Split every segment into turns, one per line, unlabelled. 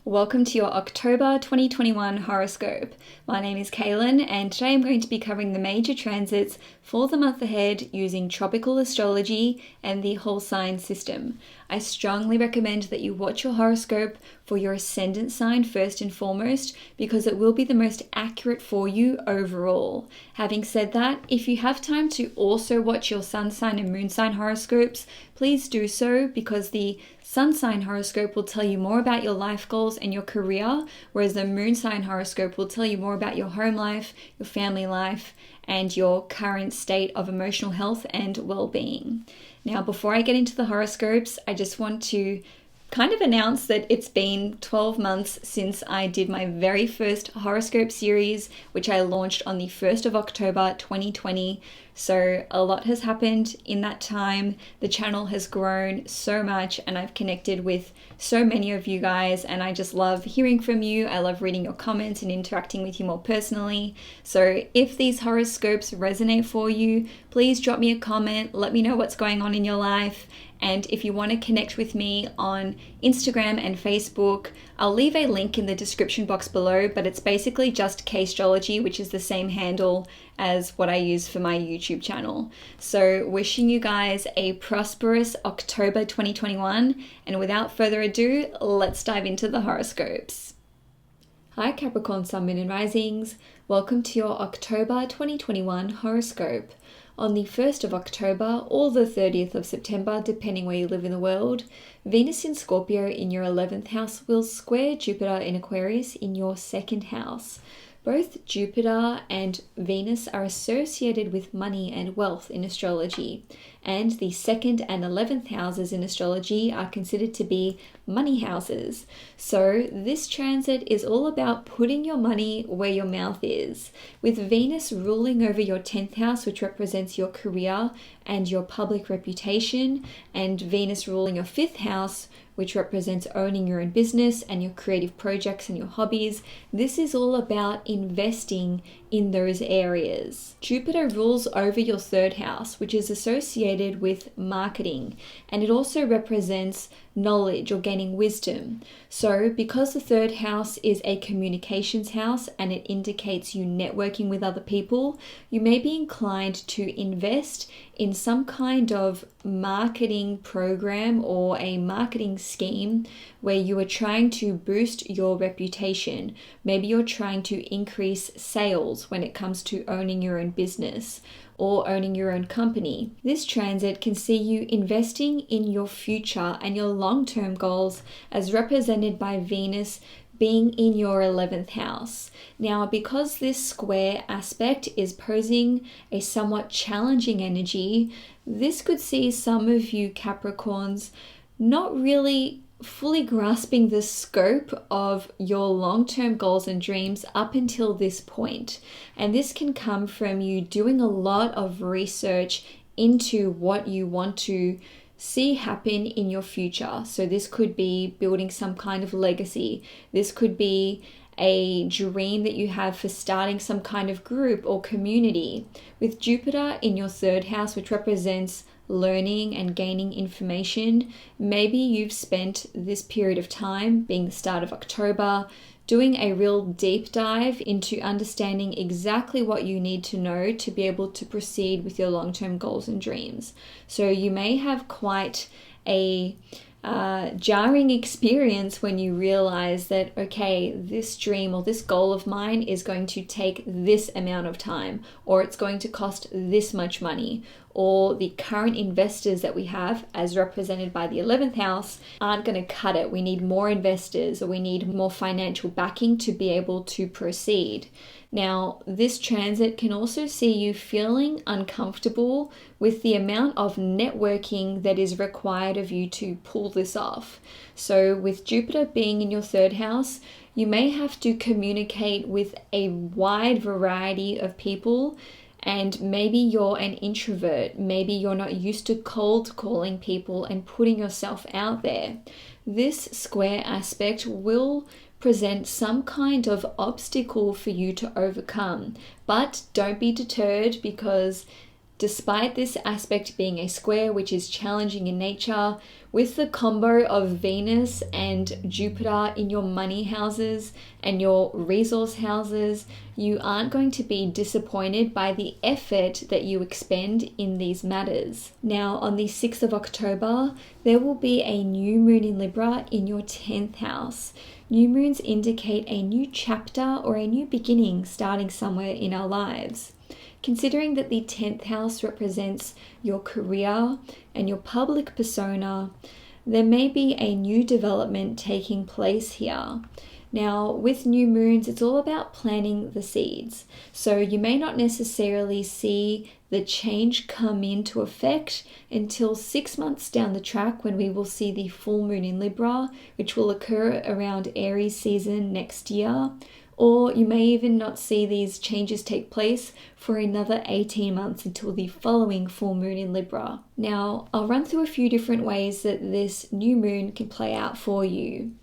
Welcome to your October 2021 horoscope. My name is Cailin, and today I'm going to be covering the major transits for the month ahead using tropical astrology and the whole sign system. I strongly recommend that you watch your horoscope for your ascendant sign first and foremost, because it will be the most accurate for you overall. Having said that, if you have time to also watch your sun sign and moon sign horoscopes, please do so, because the sun sign horoscope will tell you more about your life goals and your career, whereas the moon sign horoscope will tell you more about your home life, your family life, and your current state of emotional health and well-being. Now, before I get into the horoscopes, I just want to kind of announce that it's been 12 months since I did my very first horoscope series, which I launched on the 1st of October 2020. So a lot has happened in that time. The channel has grown so much and I've connected with so many of you guys, and I just love hearing from you. I love reading your comments and interacting with you more personally. So if these horoscopes resonate for you, please drop me a comment, let me know what's going on in your life. And if you want to connect with me on Instagram and Facebook, I'll leave a link in the description box below, but it's basically just Castrology, which is the same handle as what I use for my YouTube channel. So wishing you guys a prosperous October 2021. And without further ado, let's dive into the horoscopes. Hi Capricorn Sun, Moon and Risings. Welcome to your October 2021 horoscope. On the 1st of October or the 30th of September, depending where you live in the world, Venus in Scorpio in your 11th house will square Jupiter in Aquarius in your 2nd house. Both Jupiter and Venus are associated with money and wealth in astrology, and the 2nd and 11th houses in astrology are considered to be money houses. So this transit is all about putting your money where your mouth is, with Venus ruling over your 10th house, which represents your career and your public reputation, and Venus ruling your 5th house, which represents owning your own business and your creative projects and your hobbies. This is all about investing in those areas. Jupiter rules over your 3rd house, which is associated with marketing, and it also represents knowledge or gaining wisdom. So because the 3rd house is a communications house and it indicates you networking with other people, you may be inclined to invest in some kind of marketing program or a marketing scheme where you are trying to boost your reputation. Maybe you're trying to increase sales when it comes to owning your own business or owning your own company. This transit can see you investing in your future and your long-term goals, as represented by Venus being in your 11th house. Now, because this square aspect is posing a somewhat challenging energy, this could see some of you Capricorns not really fully grasping the scope of your long-term goals and dreams up until this point. And this can come from you doing a lot of research into what you want to see happen in your future. So this could be building some kind of legacy. This could be a dream that you have for starting some kind of group or community. With Jupiter in your 3rd house, which represents learning and gaining information, maybe you've spent this period of time, being the start of October, doing a real deep dive into understanding exactly what you need to know to be able to proceed with your long-term goals and dreams. So you may have quite a jarring experience when you realize that, okay, this dream or this goal of mine is going to take this amount of time, or it's going to cost this much money, or the current investors that we have, as represented by the 11th house, aren't going to cut it. We need more investors, or we need more financial backing to be able to proceed. Now, this transit can also see you feeling uncomfortable with the amount of networking that is required of you to pull this off. So with Jupiter being in your 3rd house, you may have to communicate with a wide variety of people, and maybe you're an introvert. Maybe you're not used to cold calling people and putting yourself out there. This square aspect will present some kind of obstacle for you to overcome, but don't be deterred, because Despite this aspect being a square, which is challenging in nature, with the combo of Venus and Jupiter in your money houses and your resource houses, you aren't going to be disappointed by the effort that you expend in these matters. Now, on the 6th of October, there will be a new moon in Libra in your 10th house. New moons indicate a new chapter or a new beginning starting somewhere in our lives. Considering that the 10th house represents your career and your public persona, there may be a new development taking place here. Now, with new moons, it's all about planting the seeds. So you may not necessarily see the change come into effect until 6 months down the track, when we will see the full moon in Libra, which will occur around Aries season next year. Or you may even not see these changes take place for another 18 months until the following full moon in Libra. Now, I'll run through a few different ways that this new moon can play out for you.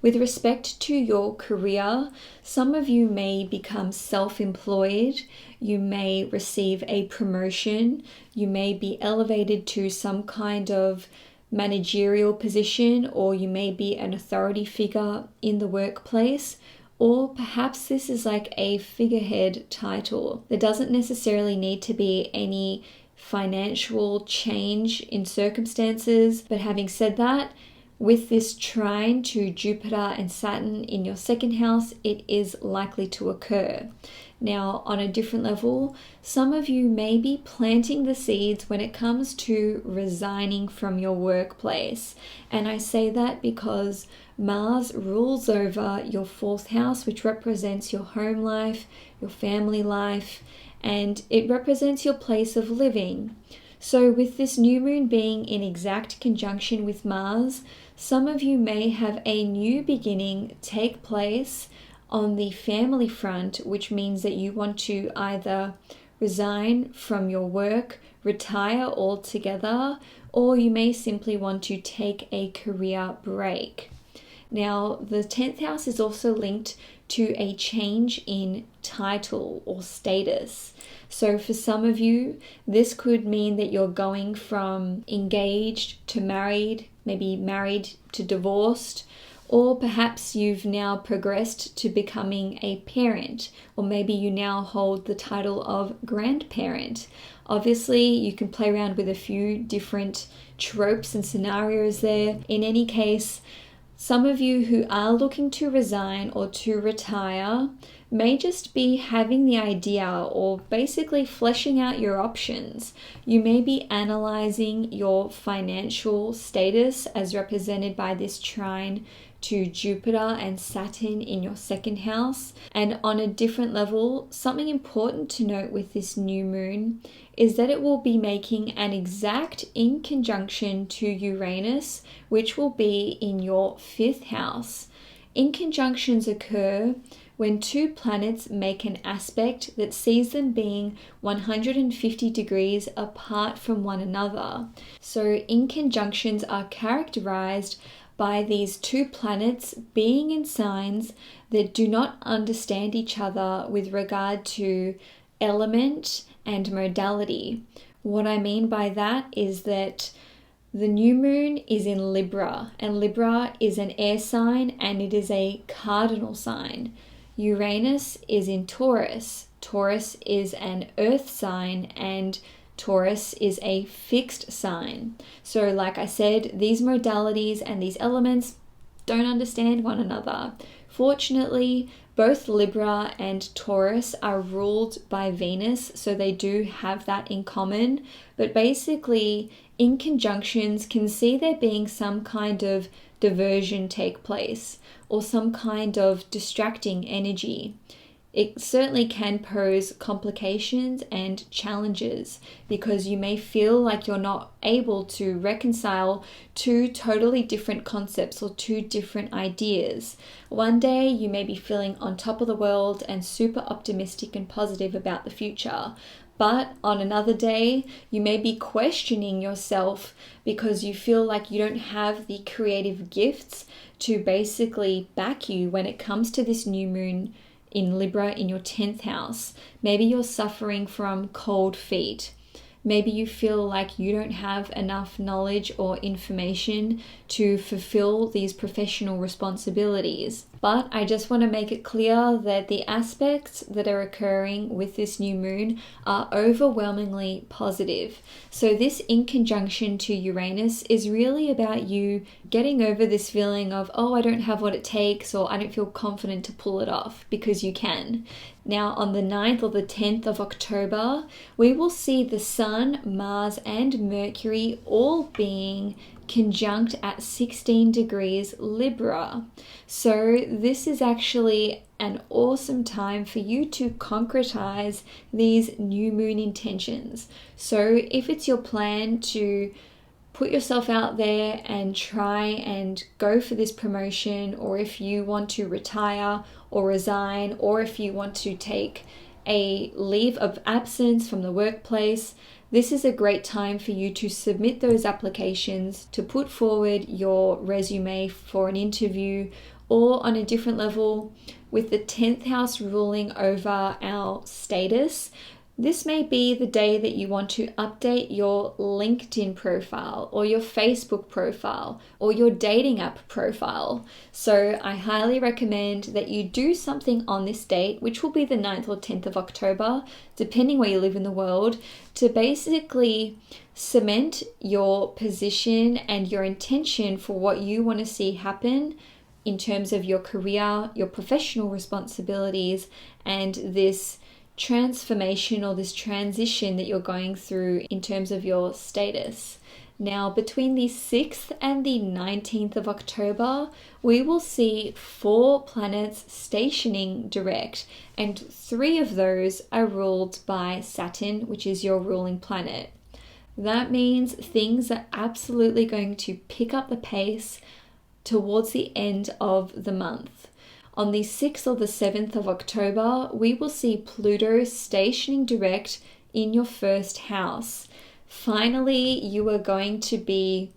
With respect to your career, some of you may become self-employed, you may receive a promotion, you may be elevated to some kind of managerial position, or you may be an authority figure in the workplace. Or perhaps this is like a figurehead title. There doesn't necessarily need to be any financial change in circumstances. But having said that, with this trine to Jupiter and Saturn in your 2nd house, it is likely to occur. Now, on a different level, some of you may be planting the seeds when it comes to resigning from your workplace. And I say that because Mars rules over your 4th house, which represents your home life, your family life, and it represents your place of living. So with this new moon being in exact conjunction with Mars, some of you may have a new beginning take place on the family front, which means that you want to either resign from your work, retire altogether, or you may simply want to take a career break. Now, the 10th house is also linked to a change in title or status. So for some of you, this could mean that you're going from engaged to married, maybe married to divorced, or perhaps you've now progressed to becoming a parent, or maybe you now hold the title of grandparent. Obviously, you can play around with a few different tropes and scenarios there. In any case, some of you who are looking to resign or to retire may just be having the idea or basically fleshing out your options. You may be analyzing your financial status as represented by this trine to Jupiter and Saturn in your 2nd house. And on a different level, something important to note with this new moon is that it will be making an exact in conjunction to Uranus, which will be in your 5th house. Inconjunctions occur when two planets make an aspect that sees them being 150 degrees apart from one another. So inconjunctions are characterized by these two planets being in signs that do not understand each other with regard to element and modality. What I mean by that is that the new moon is in Libra, and Libra is an air sign and it is a cardinal sign. Uranus is in Taurus. Taurus is an earth sign and Taurus is a fixed sign. So like I said, these modalities and these elements don't understand one another. Fortunately, both Libra and Taurus are ruled by Venus, so they do have that in common. But basically, inconjunctions can see there being some kind of diversion take place or some kind of distracting energy. It certainly can pose complications and challenges because you may feel like you're not able to reconcile two totally different concepts or two different ideas. One day you may be feeling on top of the world and super optimistic and positive about the future. But on another day, you may be questioning yourself because you feel like you don't have the creative gifts to basically back you when it comes to this new moon in Libra in your 10th house. Maybe you're suffering from cold feet. Maybe you feel like you don't have enough knowledge or information to fulfill these professional responsibilities. But I just want to make it clear that the aspects that are occurring with this new moon are overwhelmingly positive. So this in conjunction to Uranus is really about you getting over this feeling of, oh, I don't have what it takes, or I don't feel confident to pull it off, because you can. Now, on the 9th or the 10th of October, we will see the Sun, Mars, and Mercury all being conjunct at 16 degrees Libra. So this is actually an awesome time for you to concretize these new moon intentions. So if it's your plan to put yourself out there and try and go for this promotion, or if you want to retire or resign, or if you want to take a leave of absence from the workplace, this is a great time for you to submit those applications, to put forward your resume for an interview, or on a different level, with the 10th house ruling over our status. This may be the day that you want to update your LinkedIn profile or your Facebook profile or your dating app profile. So I highly recommend that you do something on this date, which will be the 9th or 10th of October, depending where you live in the world, to basically cement your position and your intention for what you want to see happen in terms of your career, your professional responsibilities, and this transformation or this transition that you're going through in terms of your status. Now, between the 6th and the 19th of October, we will see 4 planets stationing direct, and 3 of those are ruled by Saturn, which is your ruling planet. That means things are absolutely going to pick up the pace towards the end of the month. On the 6th or the 7th of October, we will see Pluto stationing direct in your first house. Finally, you are going to be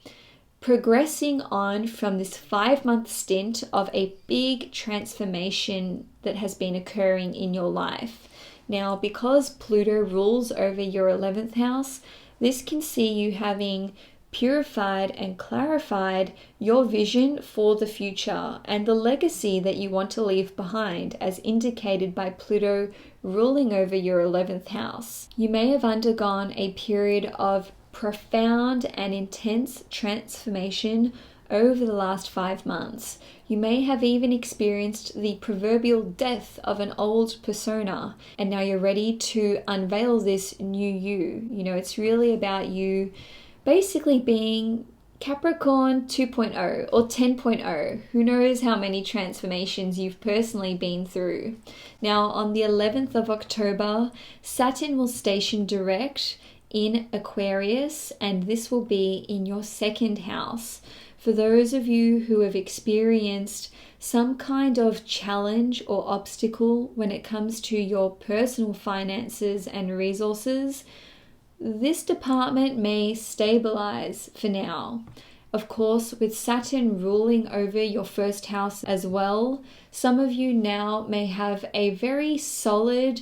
progressing on from this 5-month stint of a big transformation that has been occurring in your life. Now, because Pluto rules over your 11th house, this can see you having purified and clarified your vision for the future and the legacy that you want to leave behind, as indicated by Pluto ruling over your 11th house. You may have undergone a period of profound and intense transformation over the last 5 months. You may have even experienced the proverbial death of an old persona, and now you're ready to unveil this new you. You know, it's really about you basically being Capricorn 2.0 or 10.0. Who knows how many transformations you've personally been through. Now, on the 11th of October, Saturn will station direct in Aquarius, and this will be in your 2nd house. For those of you who have experienced some kind of challenge or obstacle when it comes to your personal finances and resources, this department may stabilize for now. Of course, with Saturn ruling over your first house as well, some of you now may have a very solid,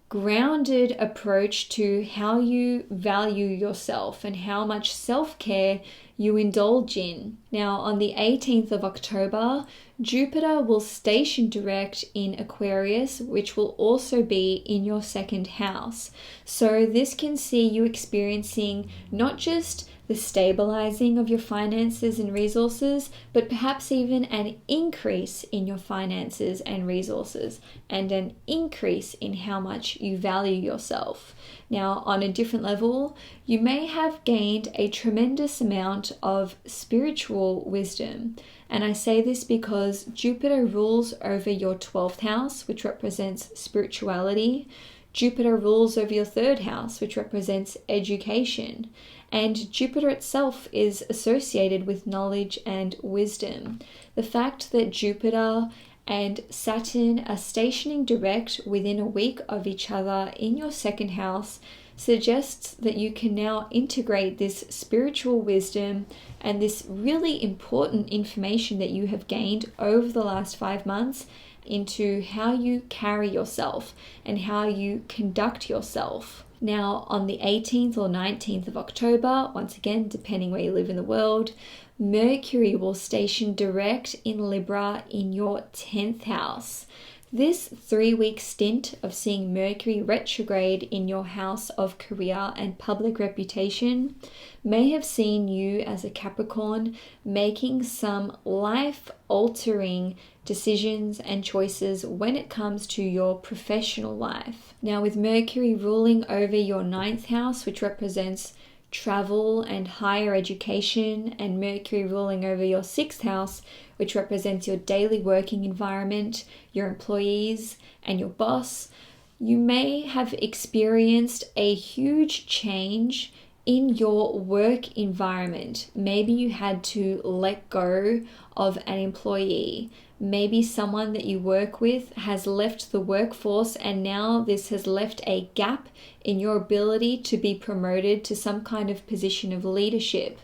grounded approach to how you value yourself and how much self-care you indulge in. Now, on the 18th of October, Jupiter will station direct in Aquarius, which will also be in your 2nd house. So this can see you experiencing not just the stabilizing of your finances and resources, but perhaps even an increase in your finances and resources, and an increase in how much you value yourself. Now, on a different level, you may have gained a tremendous amount of spiritual wisdom. And I say this because Jupiter rules over your 12th house, which represents spirituality. Jupiter rules over your 3rd house, which represents education. And Jupiter itself is associated with knowledge and wisdom. The fact that Jupiter and Saturn are stationing direct within a week of each other in your 2nd house suggests that you can now integrate this spiritual wisdom and this really important information that you have gained over the last 5 months into how you carry yourself and how you conduct yourself. Now, on the 18th or 19th of October, once again, depending where you live in the world, Mercury will station direct in Libra in your 10th house. This 3-week stint of seeing Mercury retrograde in your house of career and public reputation may have seen you as a Capricorn making some life-altering decisions and choices when it comes to your professional life. Now, with Mercury ruling over your 9th house, which represents travel and higher education, and Mercury ruling over your 6th house, which represents your daily working environment, your employees, and your boss, you may have experienced a huge change in your work environment. Maybe you had to let go of an employee. Maybe someone that you work with has left the workforce, and now this has left a gap in your ability to be promoted to some kind of position of leadership.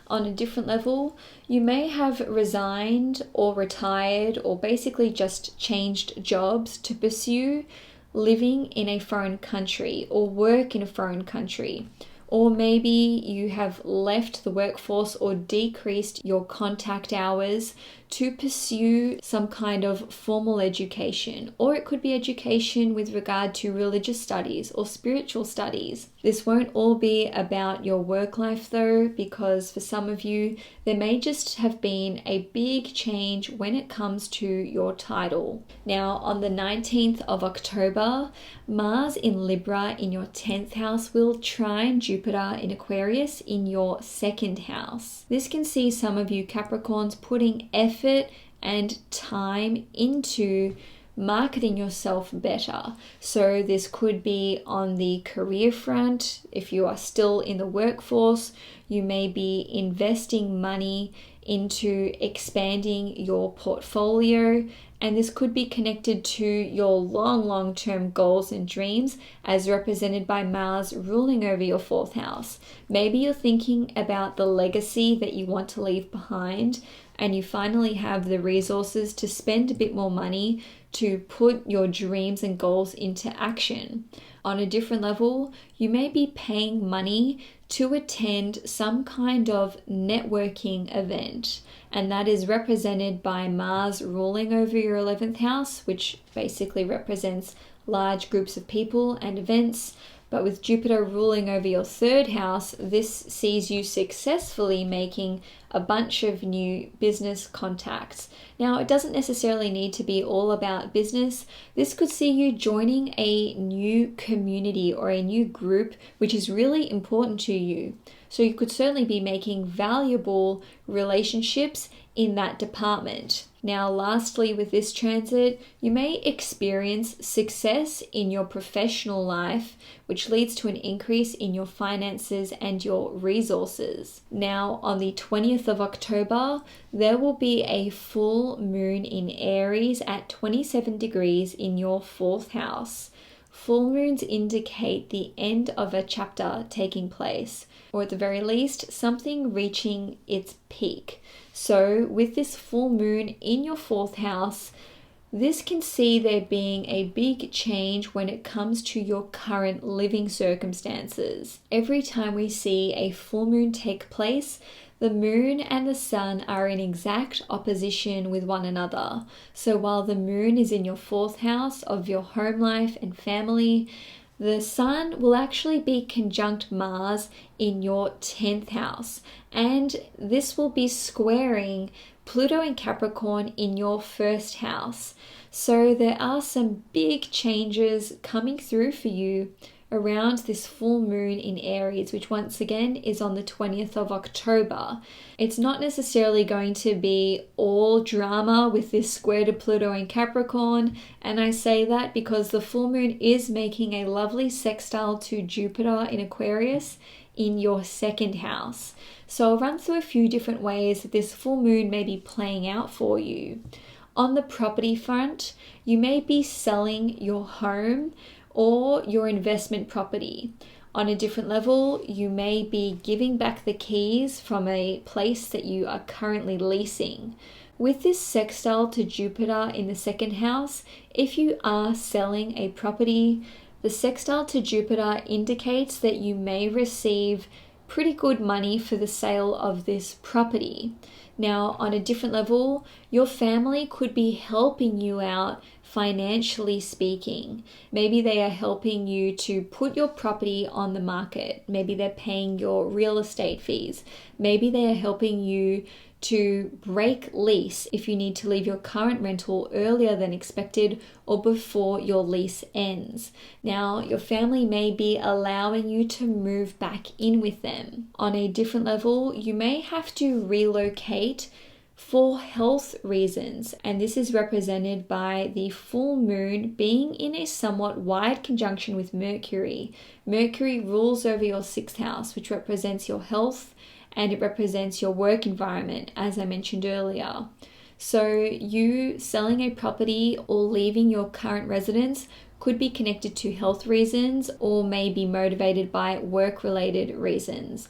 On a different level, you may have resigned or retired or basically just changed jobs to pursue living in a foreign country or work in a foreign country. Or maybe you have left the workforce or decreased your contact hours to pursue some kind of formal education, or it could be education with regard to religious studies or spiritual studies. This won't all be about your work life though, because for some of you, there may just have been a big change when it comes to your title. Now, on the 19th of October, Mars in Libra in your 10th house will trine Jupiter in Aquarius in your 2nd house. This can see some of you Capricorns putting effort and time into marketing yourself better. So this could be on the career front. If you are still in the workforce, you may be investing money into expanding your portfolio, and this could be connected to your long-term goals and dreams as represented by Mars ruling over your 4th house. Maybe you're thinking about the legacy that you want to leave behind, and you finally have the resources to spend a bit more money to put your dreams and goals into action. On a different level, you may be paying money to attend some kind of networking event, and that is represented by Mars ruling over your 11th house, which basically represents large groups of people and events. But with Jupiter ruling over your 3rd house, this sees you successfully making a bunch of new business contacts. Now, it doesn't necessarily need to be all about business. This could see you joining a new community or a new group, which is really important to you. So you could certainly be making valuable relationships in that department. Now, lastly, with this transit, you may experience success in your professional life, which leads to an increase in your finances and your resources. Now, on the 20th of October, there will be a full moon in Aries at 27 degrees in your 4th house. Full moons indicate the end of a chapter taking place, or at the very least, something reaching its peak. So with this full moon in your 4th house, this can see there being a big change when it comes to your current living circumstances. Every time we see a full moon take place, the moon and the sun are in exact opposition with one another. So while the moon is in your 4th house of your home life and family, the sun will actually be conjunct Mars in your 10th house, and this will be squaring Pluto and Capricorn in your 1st house. So there are some big changes coming through for you around this full moon in Aries, which once again is on the 20th of October. It's not necessarily going to be all drama with this square to Pluto and Capricorn, and I say that because the full moon is making a lovely sextile to Jupiter in Aquarius in your 2nd house. So I'll run through a few different ways that this full moon may be playing out for you. On the property front, you may be selling your home or your investment property. On a different level, you may be giving back the keys from a place that you are currently leasing. With this sextile to Jupiter in the 2nd house, if you are selling a property, The sextile to Jupiter indicates that you may receive pretty good money for the sale of this property. Now, on a different level, your family could be helping you out financially speaking. Maybe they are helping you to put your property on the market. Maybe they're paying your real estate fees. Maybe they are helping you to break lease if you need to leave your current rental earlier than expected or before your lease ends. Now, your family may be allowing you to move back in with them. On a different level, you may have to relocate for health reasons, and this is represented by the full moon being in a somewhat wide conjunction with Mercury. Mercury rules over your 6th house, which represents your health, and it represents your work environment, as I mentioned earlier. So you selling a property or leaving your current residence could be connected to health reasons or may be motivated by work-related reasons.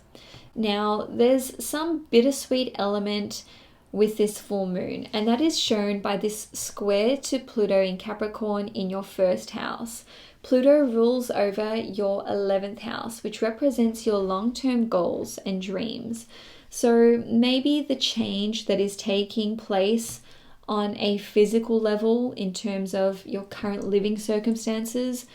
Now, there's some bittersweet element with this full moon, and that is shown by this square to Pluto in Capricorn in your 1st house. Pluto rules over your 11th house, which represents your long-term goals and dreams. So maybe the change that is taking place on a physical level in terms of your current living circumstances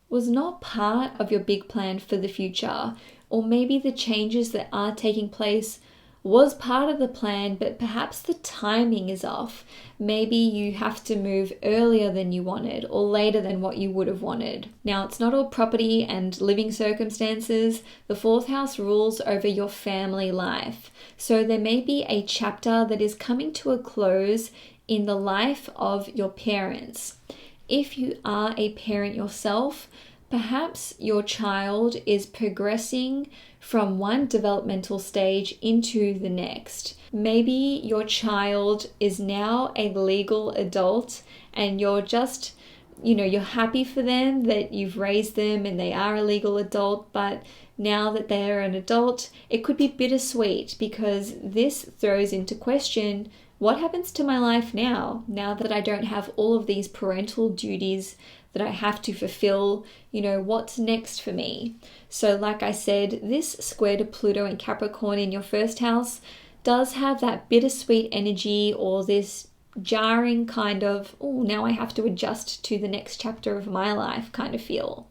was not part of your big plan for the future, or maybe the changes that are taking place was part of the plan, but perhaps the timing is off. Maybe you have to move earlier than you wanted or later than what you would have wanted. Now, it's not all property and living circumstances. The 4th house rules over your family life. So there may be a chapter that is coming to a close in the life of your parents. If you are a parent yourself, perhaps your child is progressing from one developmental stage into the next. Maybe your child is now a legal adult and you're just, you're happy for them that you've raised them and they are a legal adult, but now that they're an adult, it could be bittersweet because this throws into question, what happens to my life now that I don't have all of these parental duties that I have to fulfill? What's next for me? So like I said, this square to Pluto in Capricorn in your 1st house does have that bittersweet energy or this jarring kind of, oh, now I have to adjust to the next chapter of my life kind of feel.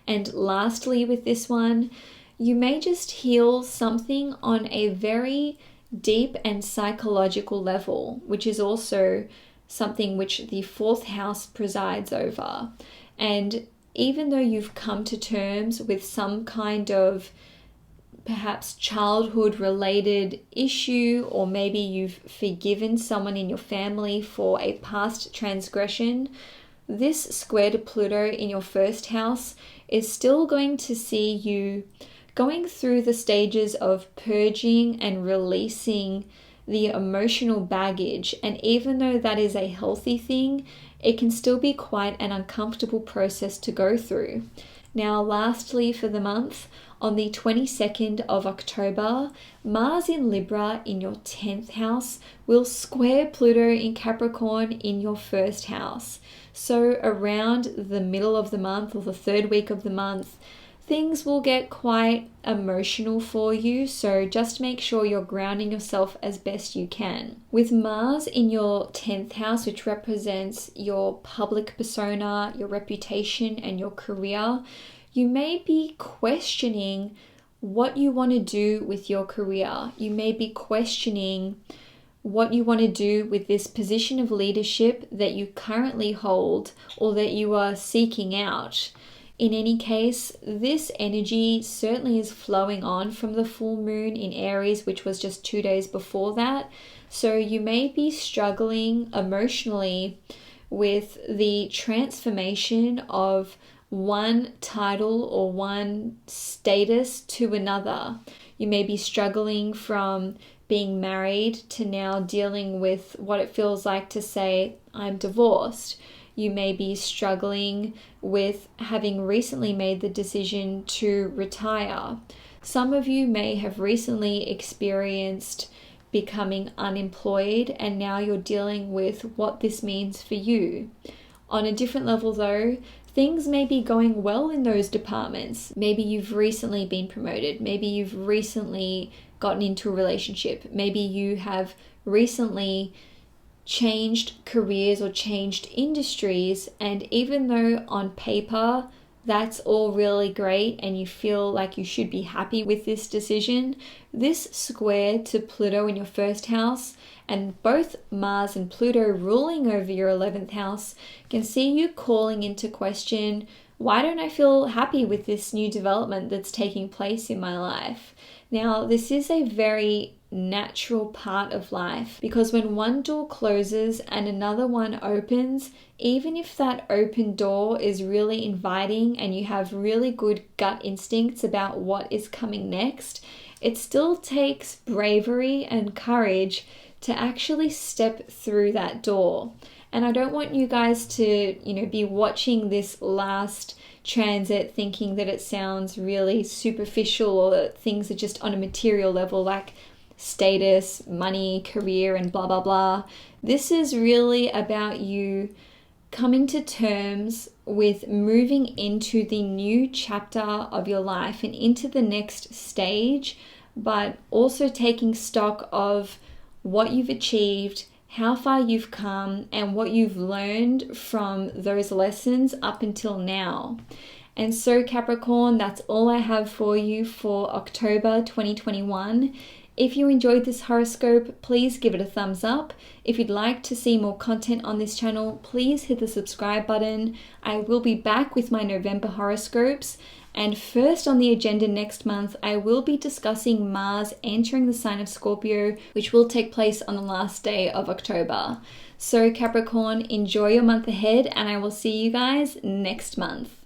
And lastly with this one, you may just heal something on a very deep and psychological level, which is also something which the 4th house presides over. And even though you've come to terms with some kind of perhaps childhood related issue, or maybe you've forgiven someone in your family for a past transgression, this square to Pluto in your 1st house is still going to see you going through the stages of purging and releasing the emotional baggage. And even though that is a healthy thing, it can still be quite an uncomfortable process to go through. Now, lastly for the month, on the 22nd of October, Mars in Libra in your 10th house will square Pluto in Capricorn in your 1st house. So around the middle of the month or the 3rd week of the month, things will get quite emotional for you, so just make sure you're grounding yourself as best you can. With Mars in your 10th house, which represents your public persona, your reputation, and your career, you may be questioning what you want to do with your career. You may be questioning what you want to do with this position of leadership that you currently hold or that you are seeking out. In any case, this energy certainly is flowing on from the full moon in Aries, which was just 2 days before that. So you may be struggling emotionally with the transformation of one title or one status to another. You may be struggling from being married to now dealing with what it feels like to say, I'm divorced. You may be struggling with having recently made the decision to retire. Some of you may have recently experienced becoming unemployed and now you're dealing with what this means for you. On a different level though, things may be going well in those departments. Maybe you've recently been promoted. Maybe you've recently gotten into a relationship. Maybe you have recently changed careers or changed industries. And even though on paper that's all really great and you feel like you should be happy with this decision, this square to Pluto in your first house and both Mars and Pluto ruling over your 11th house can see you calling into question, why don't I feel happy with this new development that's taking place in my life? Now, this is a very natural part of life because when one door closes and another one opens, even if that open door is really inviting and you have really good gut instincts about what is coming next, it still takes bravery and courage to actually step through that door. And I don't want you guys to, be watching this last transit thinking that it sounds really superficial or that things are just on a material level like status, money, career, and blah, blah, blah. This is really about you coming to terms with moving into the new chapter of your life and into the next stage, but also taking stock of what you've achieved, how far you've come, and what you've learned from those lessons up until now. And so Capricorn, that's all I have for you for October 2021. If you enjoyed this horoscope, please give it a thumbs up. If you'd like to see more content on this channel, please hit the subscribe button. I will be back with my November horoscopes. And first on the agenda next month, I will be discussing Mars entering the sign of Scorpio, which will take place on the last day of October. So Capricorn, enjoy your month ahead, and I will see you guys next month.